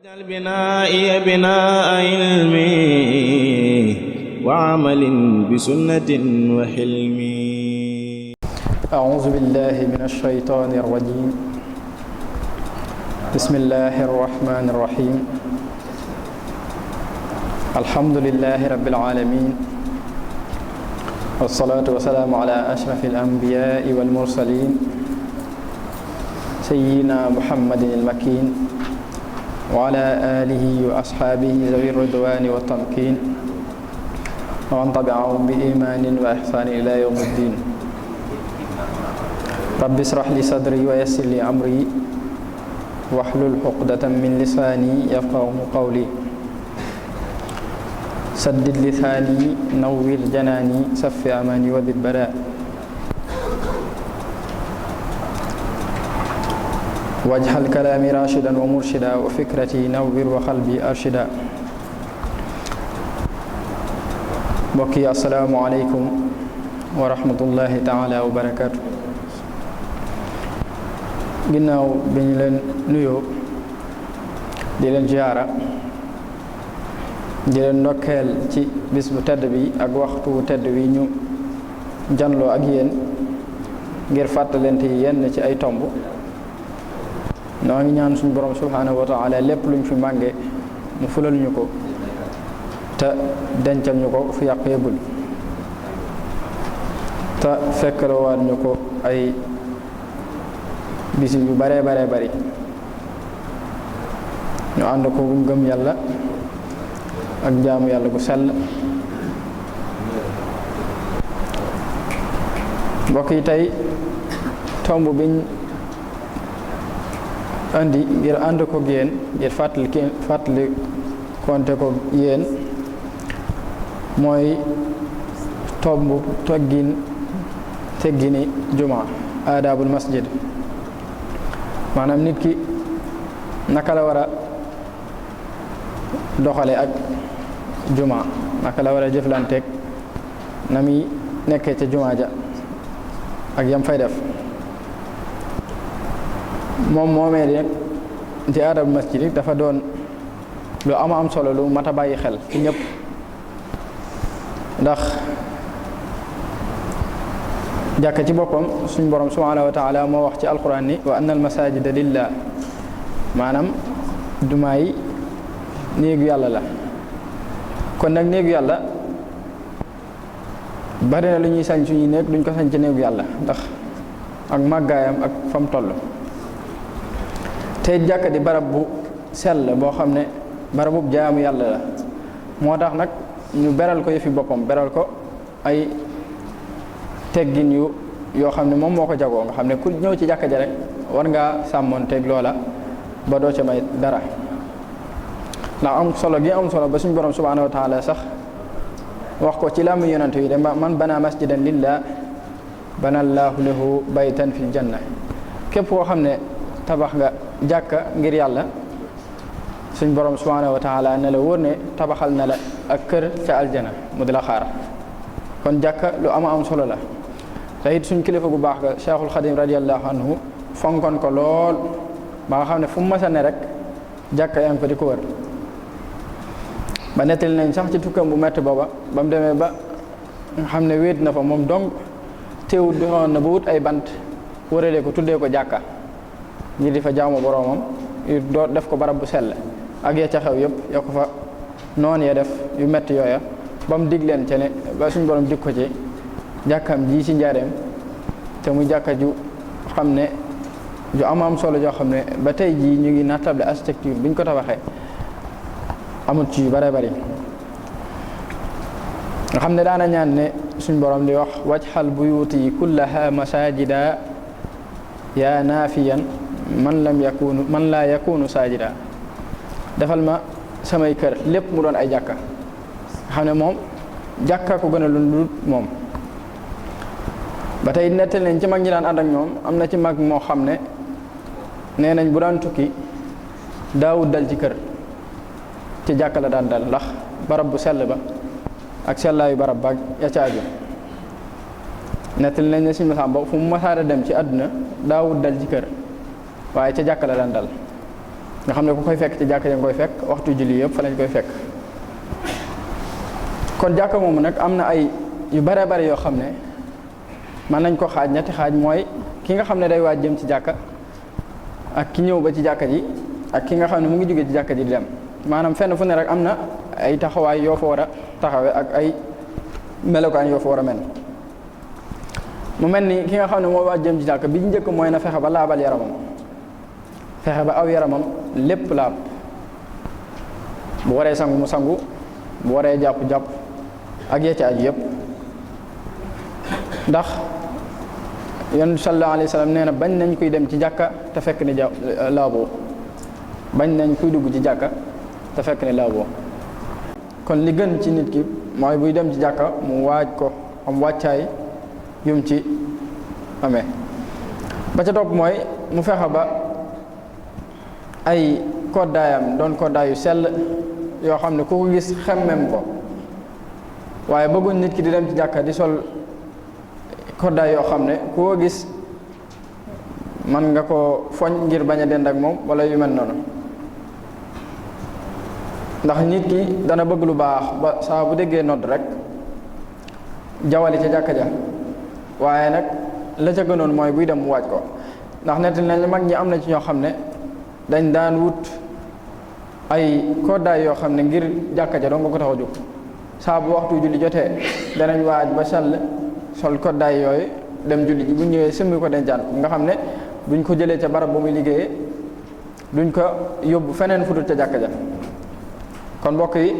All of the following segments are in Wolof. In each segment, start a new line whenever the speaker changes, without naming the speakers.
واجعل بنائي بناء علم وعمل بسنة وحلم.
أعوذ بالله من الشيطان الرجيم. بسم الله الرحمن الرحيم. الحمد لله رب العالمين، والصلاة والسلام على أشرف الأنبياء والمرسلين سيدنا محمد المكين وعلى آله وأصحابه ذوي الرضوان والتمكين ومن تبعهم بإيمان وإحسان إلى يوم الدين. رب اشرح لي صدري ويسر لي أمري واحلل عقدة من لساني يفقهوا قولي. سدد لساني نوّر جناني صف أماني وذد بلاء. واجعل كلامي راشدا ومرشدا وفكرتي نوّر وقلبي أرشدا. mbokk yi assalaamu aleykum wa rahmatullahi taala wa barakaatu. ginnaaw bi ñu leen nuyoo di leen ziyaara di leen ndokkeel ci bis bu tedd bi ak waxtu bu tedd bi ñu janloo ak yéen ngir fàttalente yenn ci ay tomb. noo ngi ñaan suñu borom subhaanahu wa taala lépp luñ fi mànge mu fulal ñu ko te dencal ñu ko fu yàq yëggul te fekkaloowaat ñu ko ay bisi yu bare bari ñu ànd ko gëm yàlla ak jaamu yàlla gu sell. mbokk yi tey tomb biñ andi ngir ànd ko yéen ngir fàttali konte ko yéen mooy tomb teggini juma, aadaabul masjid. maanaam nit ki naka la war a doxale ak juma, naka la war a jëflanteeg na muy nekkee ca juma ja ak yam fay def. moom moomee rek ci aadaabul masjid yi dafa doon lu am solo lu mat a bàyyi xel ci ñëpp, ndax jàkka ci boppam suñ borom subhaanahu wa taala moo wax ci alquran ni wa anna al masajida lillah, maanaam jumaa yi néegu yàlla la. kon nag néegu yàlla bari na lu ñuy sañ suñuy néeg duñ ko sañ ci néegu yàlla ndax ak màggaayam ak fam toll. tey jàkka di barab bu sell boo xam ne barabub jaamu yàlla la. moo tax nag ñu beral ko yëfi boppam, beral ko ay teggin yoo xam ne moom moo ko jagoo, nga xam ne ku ñëw ci jàkka ja rek war ngaa sàmmoon teg loola ba doo ca may dara. ndax am solo gi am solo ba suñu borom subhaanahu wa taala sax wax ko ci làmmiñ yonent yi de man bana masjidan lillah bana allaahu lahu baytan fil janna. képp koo xam ne tabax nga jàkka ngir yàlla, suñ borom subhaanahu wa taala ne la wóor ne tabaxal na la ak kër ca aljana mu di la xaar. kon jàkka lu am solo la. te it suñ kilifa gu baax ga Cheikhul Xadim radiyallahu anhu fonkoon ko lool ba nga xam ne fu mu masa ne rek jàkka yaa ngi fa di ko wër. ba nettali nañ sax ci tukkam bu metti booba ba mu demee ba nga xam ne wéet na fa moom dong teewut doxoon na ba wut ay bant wëralee ko tuddee ko jàkka ngir di fa jaamu boroomam doo def ko barab bu sell ak ya ca xew yëpp ya ko fa noon ya def yu metti yooya ba mu dig leen ca ne ba suñ borom dig ko ci jàkkam ji ci njaareem te muy jàkka ju xam ne ju am solo joo xam ne ba tey jii ñu ngi nattable architecture bi ñu ko tabaxee amut ci yu bare bari. nga xam ne daana ñaan ne suñ borom di wax wajxal buyuti kullaha masajida yaa naafiyan man laa yakunu saajida. defal ma samay kër lépp mu doon ay jàkka. nga xam ne moom jàkka ko gën a lu moom. ba tey nettal nañ ci mag ñi daan ànd ak ñoom, am na ci mag moo xam ne nee nañ bu daan tukki daawut dal ci kër, ci jàkka la daan dal ndax barab bu sell ba ak sellaayu barab ba ya ca aju. nettal nañ ne suñu masam ba fu mu masaara dem ci àdduna daawut dal ci kër waaye ca jàkka la daan dal. nga xam ne ku koy fekk ci jàkka ja nga koy fekk waxtu julli yëpp fa lañ koy fekk. kon jàkka moomu nag am na ay yu bare bare yoo xam ne mën nañ ko xaaj ñetti xaaj, mooy ki nga xam ne day waaj jëm ci jàkka ak ki ñëw ba ci jàkka ji ak ki nga xam ne mu ngi jóge ci jàkka ji di dem. maanaam fenn fu ne rek am na ay taxawaay yoo fa war a taxawe ak ay melokaan yoo fa war a mel. mu mel ni ki nga xam ne moo waaj jëm ci jàkka bi njëkk mooy na fexe ba laabal yaramam, fexe ba aw yaramam lépp laab. bu waree sangu mu sangu, bu waree jàpp ak yecc aju yëpp. ndax Yonent sallallahu alayhi wa sallam nee na bañ nañ kuy dem ci jàkka te fekk ni laaboo, bañ nañ kuy dugg ci jàkka te fekk ni laaboo. kon li gën ci nit ki mooy buy dem ci jàkka mu waaj ko am wàccaay yum ci amee. ba ca topp mooy mu fexe ba ay koddaayam doon koddaay yu sell yoo xam ne ku ko gis xemmem ko, waaye bëgguñ nit ki di dem ci jàkka di sol koddaay yoo xam ne ku ko gis man nga ko foñ ngir bañ a dend ak moom wala yu mel noonu. ndax nit ki dana bëgg lu baax ba saa bu déggee nodd rek jawali ca jàkka ja, waaye nag la ca gënoon mooy buy dem mu waaj ko. ndax nett nañ mag ñi am na ci ñoo xam ne dañ daan wut ay koddaay yoo xam ne ngir jàkka ja doo nga ko tax a jóg. saa bu waxtu julli jotee danañ waaj ba sol koddaay yooyu dem julli ji, bu ñëwee sëmmi ko dencaan nga xam ne duñ ko jëlee ca barab ba muy liggéeyee, duñ ko yóbbu feneen fu dul ca jàkka ja. kon mbokk yi,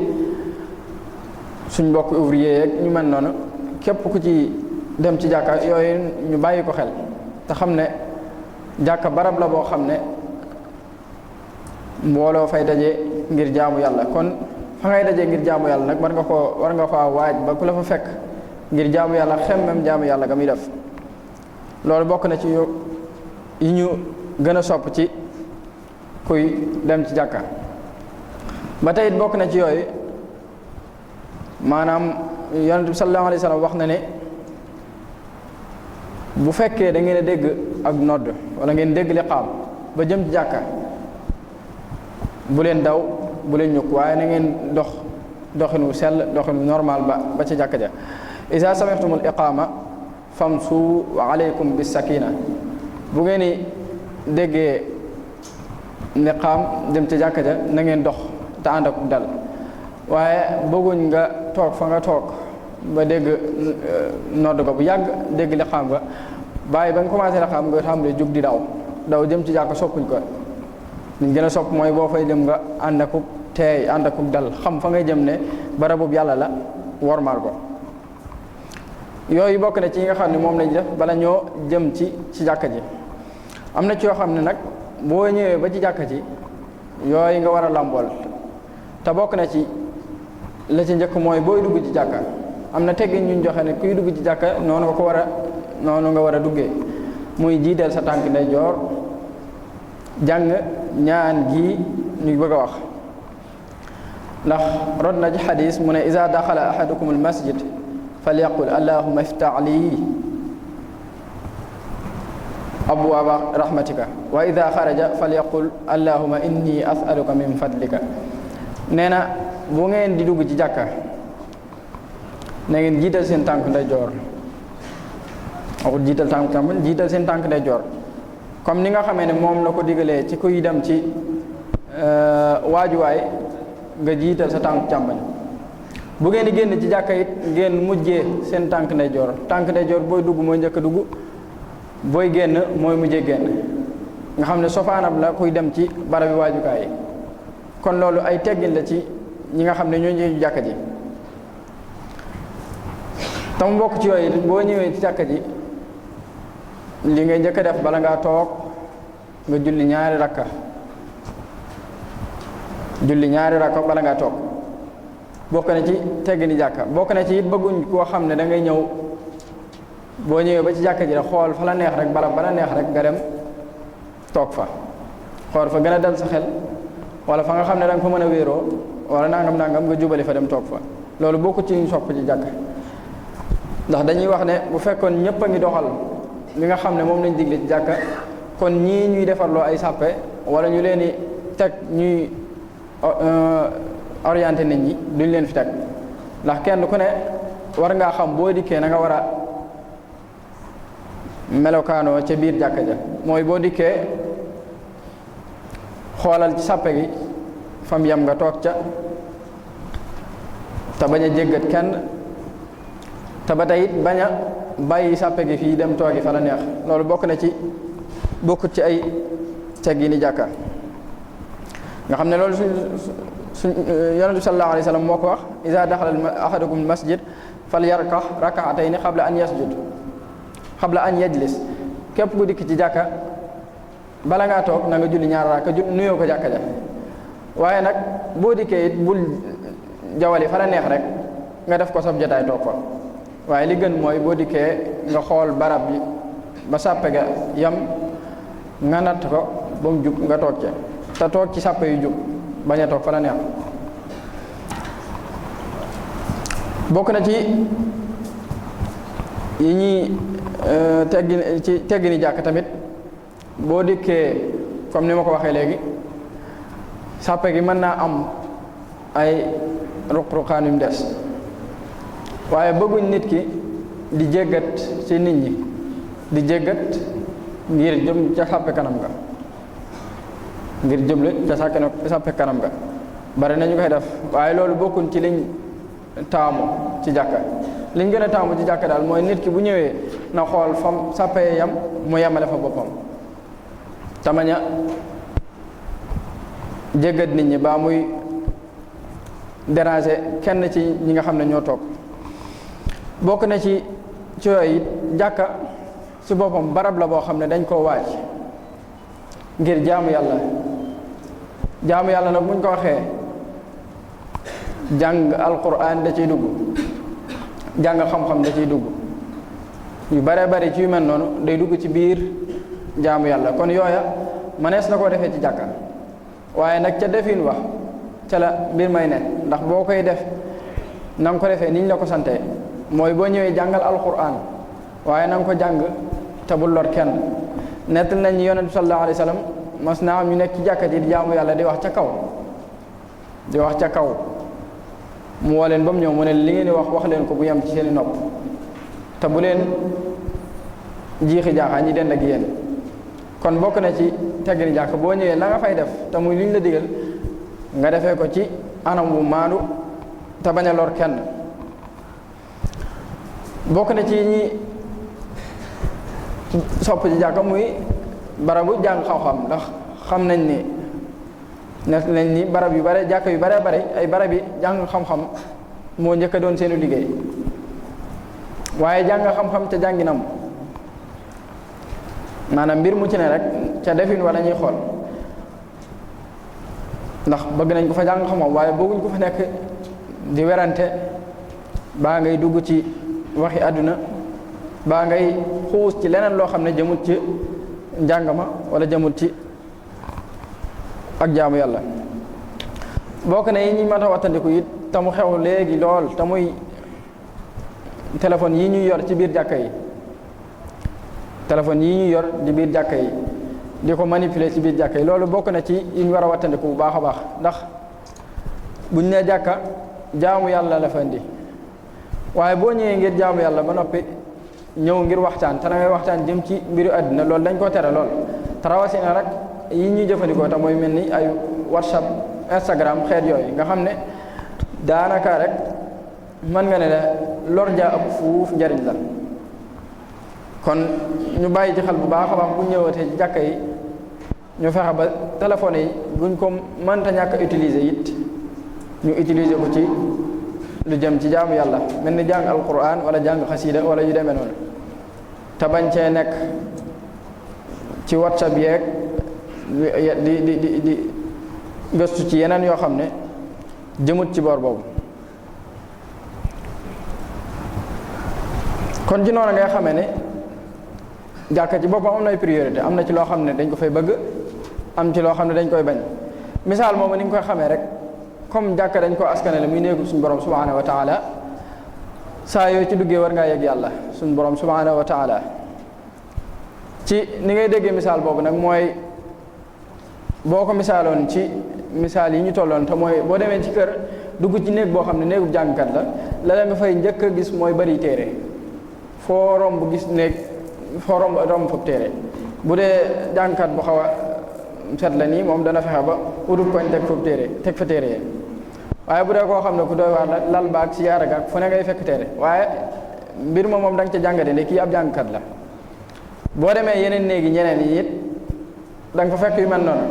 suñ mbokk ouvrier yeeg ñu mel noonu, képp ku ci dem ci jàkka yooyu ñu bàyyi ko xel te xam ne jàkka barab la boo xam ne mbooloo fay daje ngir jaamu yàlla. kon fa ngay daje ngir jaamu yàlla nag war nga fa waaj ba ku la fa fekk ngir jaamu yàlla xemmem jaamu yàlla ga muy def. loolu bokk na ci yi ñu gën a sopp ci kuy dem ci jàkka. ba tey it bokk na ci yooyu, maanaam Yonent bi sallallahu alayhi wa sallam wax na ne bu fekkee da ngeen a dégg ak nodd wala ngeen dégg liqaam ba jëm ci jàkka, bu leen daw bu leen ñukk, waaye na ngeen doxinu sell, doxinu normal ba ci jàkka ja. iza sami'tumul iqaama famsu alaykum bis sakina. bu ngeen di déggee liqaam dem ci jàkka ja na ngeen dox te ànd ak dal, waaye bëgguñ nga toog fa nga toog ba dégg nodd ko bu yàgg, dégg liqaam nga bàyyi ba nga commencé liqaam nga tàmbalee jóg di daw jëm ci jàkka. soppuñ ko. liñ gën a sopp mooy boo fay dem nga ànd akub teey, ànd akub dal, xam fa ngay jëm ne barabub yàlla la, wormaal ko. yooyu bokk na ci yi nga xam ne moom lañ def bala ñoo jëm ci jàkka ji. am na ci yoo xam ne nag boo ñëwee ba ci jàkka ji yooyu nga war a làmbool, te bokk na ci la ci njëkk mooy booy dugg ci jàkka am na teggin ñu joxe ne kuy dugg ci jàkka noonu nga war a duggee, muy jiital sa tànk ndeyjoor, jàng ñaan gi ñu bëgg a wax. ndax rod na ci xadis mu ne iza daxala ahadukum al masjid falyaqul allahumma iftah li abwaaba rahmatika wa ida xaraja falyaqul allahumma inni as'aluka min fadlika. nee na bu ngeen di dugg ci jàkka na ngeen jiital seen tànk ndeyjoor, waxul jiital tànk càmmoñ, jiital seen tànk ndeyjoor, comme ni nga xamee ne moom la ko digalee ci kuy dem ci waajuwaay nga jiital sa tànk càmmoñ. bu ngeen di génn ci jàkka it ngeen mujjee seen tànk ndeyjoor. tànk ndeyjoor booy dugg mooy njëkk a dugg, booy génn mooy mujjee génn, nga xam ne sofaanab la kuy dem ci barabi waajukaay yi. kon loolu ay teggin la ci ñi nga xam ne ñoo ñëw jàkka ji. tam bokk ci yooyu boo ñëwee ci jàkka ji li ngay njëkk a def bala ngaa toog nga julli ñaari rakka bala ngaa toog. bokk na ci teggini jàkka. bokk na ci it bëgguñ koo xam ne da ngay ñëw boo ñëwee ba ci jàkka ji rek xool fa la neex rek barab ba la neex rek nga dem toog fa, xool fa gën a dal sa xel, wala fa nga xam ne da nga fa mën a wéeroo wala nangam nga jubali fa dem toog fa. loolu bokku ci ñu sopp ci jàkka. ndax dañuy wax ne bu fekkoon ñëpp a ngi doxal li nga xam ne moom lañ digle ci jàkka, kon ñii ñuy defarloo ay sàppe wala ñu leen di teg ñuy orienté nit ñi duñ leen fi teg ndax kenn ku ne war ngaa xam boo dikkee na nga war a melokaanoo ca biir jàkka ja mooy boo dikkee xoolal ci sàppe gi fam yam nga toog ca te bañ a jéggat kenn te ba tey it bañ a bàyyi sàppe gi fii dem toogi fa la neex loolu bokkut ci ay teggi ni jàkka nga xam ne loolu suñ yonent bi sallallahu alayhi wa sallam moo ko wax iza daxala ahadukum masjid fal yarka rakaatayni qabla an yajlis képp ku dikk ci jàkka bala ngaa toog na nga julli ñaar raaka nuyoo ko jàkka ja waaye nag boo dikkee it bul jawali fa la neex rek nga def ko sab jotaay toog ko waaye li gën mooy boo dikkee nga xool barab bi ba sàppe ga yam nga natt ko ba mu jub nga toog ca te toog ci sàppe yu jub bañ a toog fa la neex bokk na ci yi ñuy teggini jàkk tamit boo dikkee comme ni ma ko waxee léegi sàppe gi mën naa am ay ruq-ruqaan yu mu des waaye bëgguñ nit ki di jéggat ci nit ñi di jéggat ngir jëm ca sàppe kanam ga ngir jëmle ca sàppe kanam ga bari nañu koy def waaye loolu bokkuñ ci liñ taamu ci jàkka liñ gën a taamu ci jàkka daal mooy nit ki bu ñëwee na xool fam sàppee yam mu yemale fa boppam tamaña jéggat nit ñi baa muy déranger kenn ci ñi nga xam ne ñoo toog bokk na ci yooyu jàkka ci boppam barab la boo xam ne dañ koo waaj ngir jaamu yàlla nag buñ ko waxee jàng alquran da ciy dugg jàng xam-xam da ciy dugg yu bare bari ci yu mel noonu day dugg ci biir jaamu yàlla kon yooya mënees na koo defee ci jàkka waaye nag ca defin wax ca la mbir may ne ndax boo koy def na nga ko defee niñ la ko santee mooy boo ñëwee jàngal alquran waaye na nga ko jàng te bul lor kenn nettal nañ yonent bi sallallahu alayhi wa sallam mas naa am ñu nekk ci jàkka ji di jaamu yàlla di wax ca kaw mu woo leen ba mu ñëw mu ne li ngeen di wax leen ko bu yem ci seeni nopp te bu leen jiixi jaaxaa ñi dend ak yéen kon bokk na ci teggini jàkk boo ñëwee la nga fay def te muy li ñu la digal nga defee ko ci anam wu maandu te bañ a lor kenn bokk na ci ñi sopp ci jàkka muy barabu jàng xam-xam ndax xam nañ ni barab yu bare jàkka yu bare bare ay barab yi jàng xam-xam moo njëkk a doon seenu liggéey waaye jàng xam-xam ca jànginam maanaam mbir mu ci ne rek ca defin wala ñuy xool ndax bëgg nañ ko fa jàng xam-xam waaye bëgguñ ko fa nekk di werante baa ngay dugg ci waxi àdduna baa ngay xuus ci leneen loo xam ne jëmut ci njàng ma wala jëmut ci ak jaamu yàlla bokk na yi ñuy mën a wattandiku it te mu xew léegi lool te muy téléphone yi ñuy yor ci biir jàkka yi téléphone yi ñuy yor ci biir jàkka yi di ko manipuler ci biir jàkka yi loolu bokk na ci yi ñu war a wattandiku bu baax a baax ndax buñ nee jàkka jaamu yàlla la fa indi waaye boo ñëwee ngir jaamu yàlla ba noppi ñëw ngir waxtaan te da ngay waxtaan jëm ci mbiru àddina loolu dañ koo tere lool te rawatina rek yi ñuy jëfandikoo te mooy mel ni ay WhatsApp Instagram xeet yooyu nga xam ne daanaka rek mën nga ne la lor jaa ëpp fuuf njariñ la kon ñu bàyyi ci xel bu baax a baax bu ñëwatee ci jàkka yi ñu fexe ba téléphone yi buñ ko mënta ñàkk a utiliser it ñu utiliser ko ci lu jëm ci jaamu yàlla mel ni jàng alquran wala jàng xasida wala yu demee noonu te bañ cee nekk ci WhatsApp yeeg di gëstu ci yeneen yoo xam ne jëmut ci boor boobu kon ci noonu ngay xamee ne jàkka ci boppam am na ay priorité am na ci loo xam ne dañ ko fay bëgg am ci loo xam ne dañ koy bañ misaal moomu ni nga koy xamee rek comme jàkka dañ ko askanale muy néegu suñu borom subhanahu wa taala saa yoo ci duggee war ngaa yegg yàlla suñu borom subhanahu wa taala ci ni ngay déggee misaal boobu nag mooy boo ko misaaloon ci misaal yi ñu tolloon te mooy boo demee ci kër dugg ci néeg boo xam ne néegub jàngkat la nga fay njëkk a gis mooy bari téere foo romb gis néeg foo romb foofu téere bu dee jàngkat bu xaw a set la nii moom dana fexe ba utub koñ teg fa téere waaye bu dee koo xam ne ku doy waar la lal baag si yaara gaag fu ne ngay fekk téere waaye mbir ma moom da nga ca jàngate ne kii ab jàngkat la. boo demee yeneen néegi ñeneen yi it da nga fa fekk yu mel noonu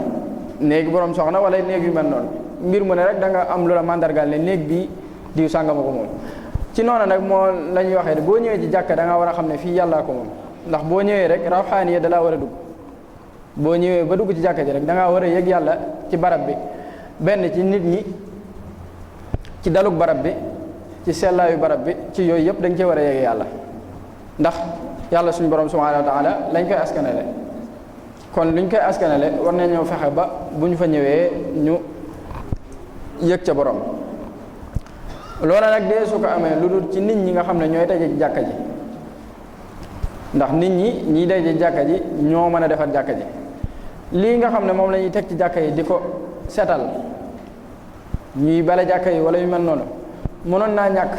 néegi borom soxna wala néeg yu mel noonu mbir mu ne rek da nga am lu la mandargaal ne néeg bi diw sàngama ko moom. ci noonu nag moo la ñuy waxee boo ñëwee ci jàkka da nga war a xam ne fii yàllaa ko moom ndax boo ñëwee rek rawxaaniya da laa war a dugg boo ñëwee ba dugg ci jàkka ji rek da ngaa war a yëg yàlla ci barab bi benn ci nit ñi ci dalug barab bi ci sellaayu barab bi ci yooyu yëpp da nga cee war a yëg yàlla ndax yàlla suñu borom subhanahu wa taala lañ koy askanale kon luñ koy askanale war nañoo fexe ba bu ñu fa ñëwee ñu yëg ca borom loola nag dee su ko amee lu dul ci nit ñi nga xam ne ñooy daje ci jàkka ji ndax nit ñiy daje ci jàkka ji ñoo mën a defar jàkka ji lii nga xam ne moom la ñuy teg ci jàkka yi di ko setal ñuy bale jàkka yi wala yu mel noonu mënoon naa ñàkk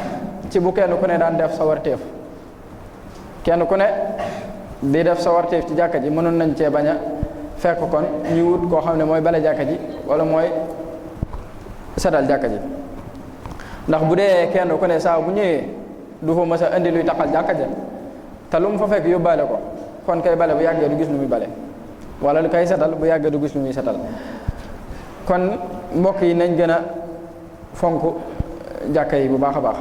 ci bu kenn ku ne daan def sa warteef kenn ku ne di def sa warteef ci jàkka ji mënoon nañ cee bañ a fekk kon ñu wut koo xam ne mooy bale jàkka ji wala mooy setal jàkka ji ndax bu dee kenn ku ne saa bu ñëwee du fa mës a indi luy taxal jàkka ja te lu mu fa fekk yóbbaale ko kon kay bale bu yàggee du gis nu muy bale wala lu kay setal bu yàggee du gis nu muy setal kon mbokk yi nañ gën a fonk jàkka yi bu baax a baax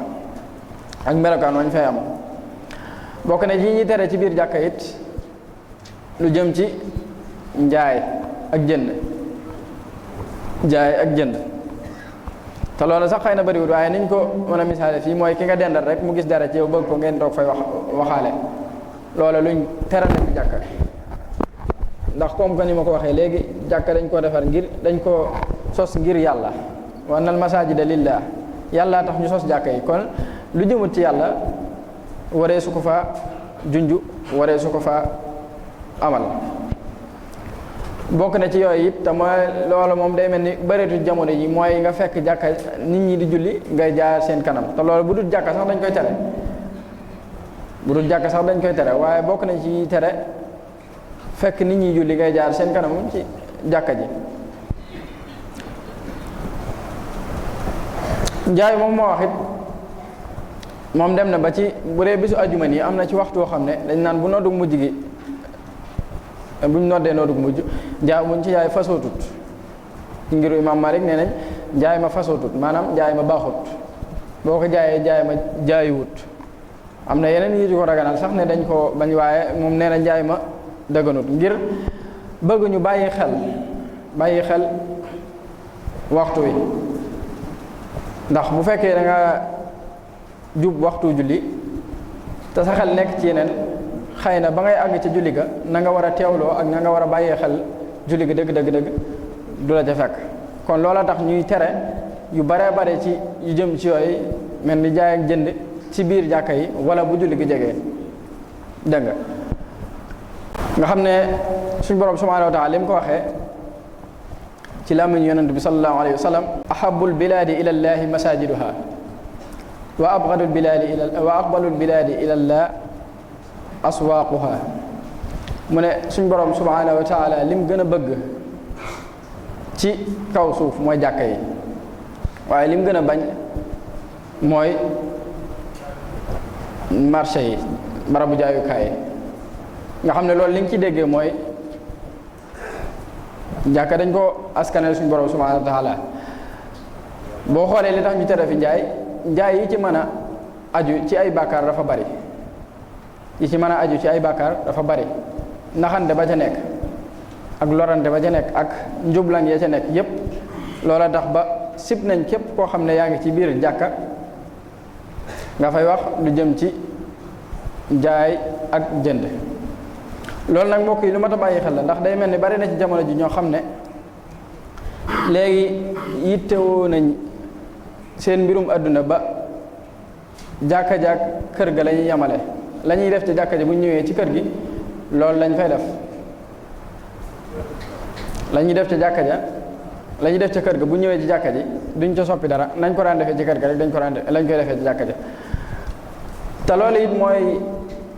ak melokaan wañ fay am bokk na ji ñi tere ci biir jàkka it lu jëm ci njaay ak jënd te loolu sax xëy na bëriwut waaye niñ ko mën a misaale fii mooy ki nga dendal rek mu gis dara ci yow bëgg ko ngeen toog fay waxaale loola luñ tere na ci jàkka ndax comme que ni ma ko waxee léegi jàkka dañ koo defar dañ ko sos ngir yàlla wa annal masaajida lillah yàlla tax ñu sos jàkka yi kon lu jëmut ci yàlla waree su ko fa junju waree su ko fa amal bokk na ci yooyu it te mooy loolu moom day mel ni bëreetu jamono yi mooy nga fekk jàkka nit ñi di julli ngay jaar seen kanam te loolu bu dul jàkka sax dañ koy tere waaye bokk na ci tere fekk nit ñi julli ngay jaar seen kanam ci jàkka ji njaay moom moo wax it moom dem na ba ci bu dee bisu ajuma nii am na ci waxtu woo xam ne dañ naan bu noddu mujj gi buñ noddee noddu mujj njaay muñ ci jaay fasootut ngiru Imam Malik nee nañ njaay ma fasootut maanaam njaay ma baaxut boo ko jaayee njaay ma jaayiwut am na yeneen yi di ko raganal sax ne dañ ko bañ waaye moom nee na njaay ma dëgganut ngir bëgg ñu bàyyi xel waxtu wi ndax bu fekkee da nga jub waxtu julli te sa xel nekk ci yeneen xëy na ba ngay àgg ci julli ga na nga war a teewloo ak na nga war a bàyyee xel julli ga dëgg du la ca fekk kon loola tax ñuy tere yu bare ci yu jëm ci yooyu mel ni jaay ak jënd ci biir jàkka yi wala bu julli gi jegee dégg nga xam ne suñ borom subhanahu wa taala li mu ko waxee ci làmmiñu yonent bi sallallahu alayhi wa sallam ahabul bilaadi ila llahi masajiduha wa aqbalul bilaadi ila llah aswaaquha mu ne suñ borom subhanahu wa taala lim gën a bëgg ci kaw suuf mooy jàkka yi waaye lim gën a bañ mooy marché yi barabu jaayukaay yi nga xam ne loolu li nga ci déggee mooy jàkka dañ ko askanel suñ borom subhanahu wa taala boo xoolee li tax ñu tere fi njaay yi ci mën a aju ci ay bàkkaar dafa bari naxante ba ca nekk ak lorante ba ca nekk ak njublang ya ca nekk yépp loola tax ba sib nañ képp koo xam ne yaa ngi ci biir jàkka nga fay wax lu jëm ci jaay ak jënd loolu nag mbokk yi lu mat a bàyyi xel la ndax day mel ni bari na ci jamono ji ñoo xam ne léegi yittewoo nañ seen mbirum àdduna ba jàkka jàkk kër ga la ñuy yamale la ñuy def ci jàkka ji bu ñu ñëwee ci kër gi loolu lañ fay def la ñuy def ca jàkka ja la ñuy def ca kër ga bu ñëwee ci jàkka ji duñ ca soppi dara nañ ko daan defee ci kër ga rek lañ koy defee ci jàkka ja te loolu it mooy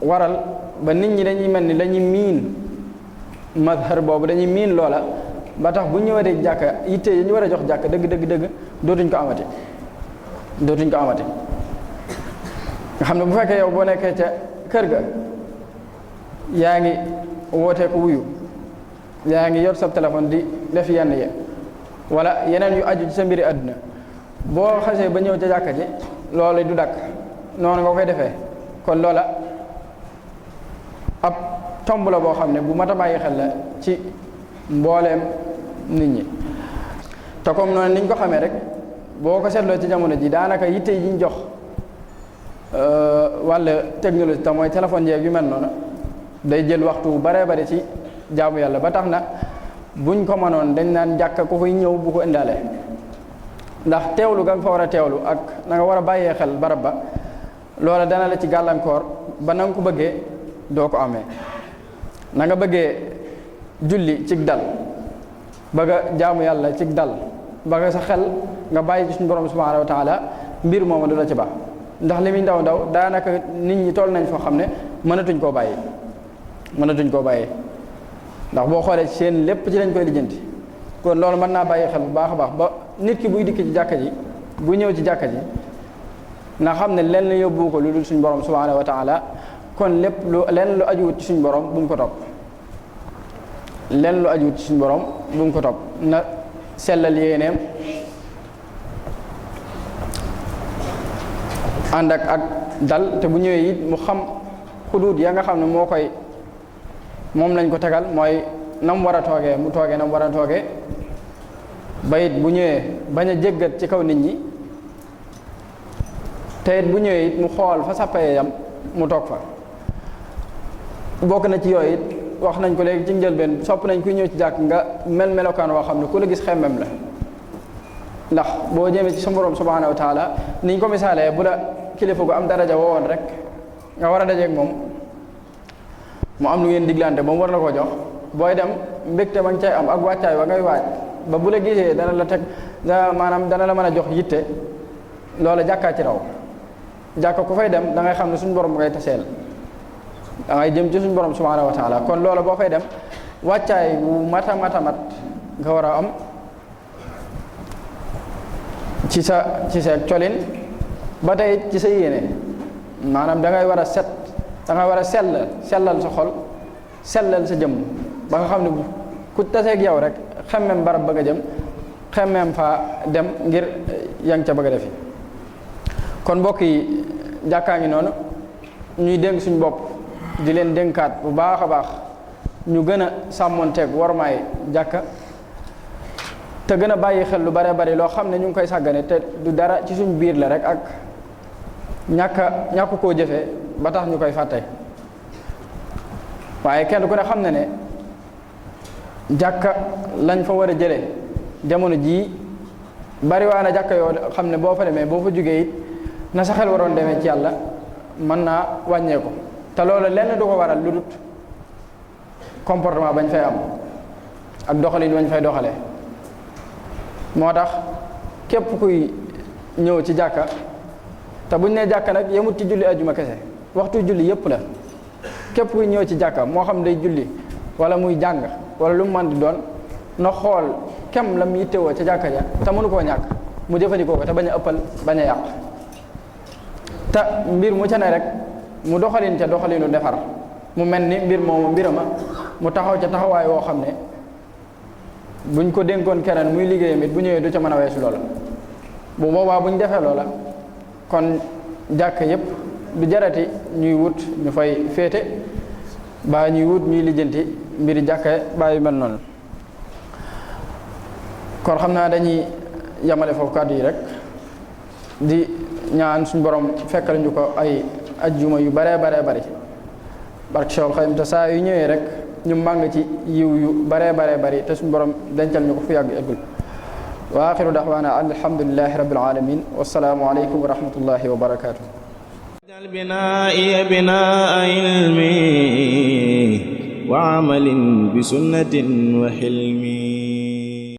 waral ba nit ñi dañuy mel ni dañuy miin mazhar boobu dañuy miin loola ba tax bu ñëwee ci jàkka yitte yi ñu war a jox jàkka dëgg dootuñ ko amati nga xam ne bu fekkee yow boo nekkee ca kër ga yaa ngi wootee ko wuyu yaa ngi yor sa téléphone di def yenn yi wala yeneen yu aju ci sa mbiri àdduna boo xasee ba ñëw ca jàkka ji loolu du dakk noonu nga koy defee kon loola ab tomb la boo xam ne bu mat a bàyyi xel la ci mbooleem nit ñi te comme noonu niñ ko xamee rek boo ko seetloo ci jamono ji daanaka yitte yi ñu jox wàll technologie te mooy téléphone yeeg yu mel noonu day jël waxtu bu baree bari ci jaamu yàlla ba tax na buñ ko mënoon dañ naan jàkka ku fay ñëw bu ko indaale ndax teewlu ga nga fa war a teewlu ak na nga war a bàyyee xel barab ba loola dana la ci gàllankoor ba na nga ko bëggee doo ko amee na nga bëggee julli cig dal bëgg a jaamu yàlla cig dal bëgg sa xel nga bàyyi ci suñu borom subhanahu wa taala mbir mooma du la ci baax ndax li muy ndaw daanaka nit ñi toll nañ foo xam ne mënatuñ koo bàyyi ndax boo xoolee ci seen lépp ci lañ koy lijjanti kon loolu mën naa bàyyi xel bu baax a baax ba nit ki buy dikk ci jàkka ji bu ñëw ci jàkka ji na xam ne lenn yóbbu ko lu dul suñu borom subhanahu wa taala kon lenn lu ajuwut ci suñu borom bu mu ko topp lenn lu ajuwut ci suñu borom bu mu ko topp na sellal yéeneem ànd ak dal te bu ñëwee it mu xam xuduud ya nga xam ne moom lañ ko tegal mooy nam war a toogee mu toogee nam war a toogee ba it bu ñëwee bañ a jéggat ci kaw nit ñi te it bu ñëwee it mu xool fa sàppee yam mu toog fa bokk na ci yooyu it wax nañ ko léegi ci njëlbeen sopp nañ kuy ñëw ci jàkk nga melokaan woo xam ne ku la gis xemmem la ndax boo jëmee ci sa borom subhanahu wa taala niñ ko misaalee bu la kilifa gu am daraja woowoon rek nga war a dajeeg moom mu am lu ngeen diglante ba mu war la ko jox booy dem mbégte ma ngi cay am ak wàccaay wa ngay waaj ba bu la gisee dana la teg maanaam dana la mën a jox yitte loola jàkkaa ci raw jàkka ku fay dem da ngay xam ne suñu borom ngay taseel da ngay jëm ci suñu borom subhanahu wa taala kon loola boo fay dem wàccaay wu mat nga war a am ci sa colin ba tey ci sa yéene maanaam da ngay war a set da ngay war a sellal sa xol sellal sa jëmm ba nga xam ne ku taseeg yow rek xemmem barab ba nga jëm xemmem fa dem ngir yang ca bëgg a defi kon mbokk yi jàkkaa ngi noonu ñuy dénk suñu bopp di leen dénkaat bu baax a baax ñu gën a sàmmonteeg warmaay jàkka te gën a bàyyi xel lu bare bari loo xam ne ñu ngi koy sàggane te du dara ci suñ biir la rek ak ñàkk koo jëfee ba tax ñu koy fàtte waaye kenn ku ne xam ne ne jàkka lañ fa war a jëlee jamono jii bari waa na jàkka yoo xam ne boo fa demee boo fa jógee it na sa xel waroon demee ci yàlla mën naa wàññeeku te loolu lenn du ko waral lu dut comportement bañ fay am ak doxalin bañ fay doxalee moo tax képp kuy ñëw ci jàkka te buñ nee jàkka nag yemut ci julli ajuma kese waxtu julli yépp la képp kuy ñëw ci jàkka moo xam day julli wala muy jàng wala lu mu mën di doon na xool kem la mu yittewoo ca jàkka ja te mënu koo ñàkk mu jëfandikoo ko te bañ a ëppal bañ a yàq te mbir mu ca ne rek mu doxalin ca doxalinu defar mu mel ni mbir moomu mbirama mu taxaw ca taxawaay woo xam ne buñ ko dénkoon keneen muy liggéeyam it bu ñëwee du ca mën a weesu loola bu boobaa buñ defee loola kon jàkk yépp du jarati ñuy wut ñu fay féete ba ñuy wut ñuy lijjanti mbiri jàkka bàyyi mel noonu kon xam naa dañuy yamale foofu kàddu yi rek di ñaan suñu borom fekkal ñu ko ay ajjuma yu baree bari barke Cheikhul Khadim te saa yu ñëwee rek ñu màng ci yiw yu baree bari te suñu borom dencal ñu ko fu yàgg eggul wa axiru daxwaana an alhamdulillahi rabbil alamin wassalaamu aleykum wa rahmatullahi wa barakatuh
بنائي بناء علمي وعمل بسنة وحلمي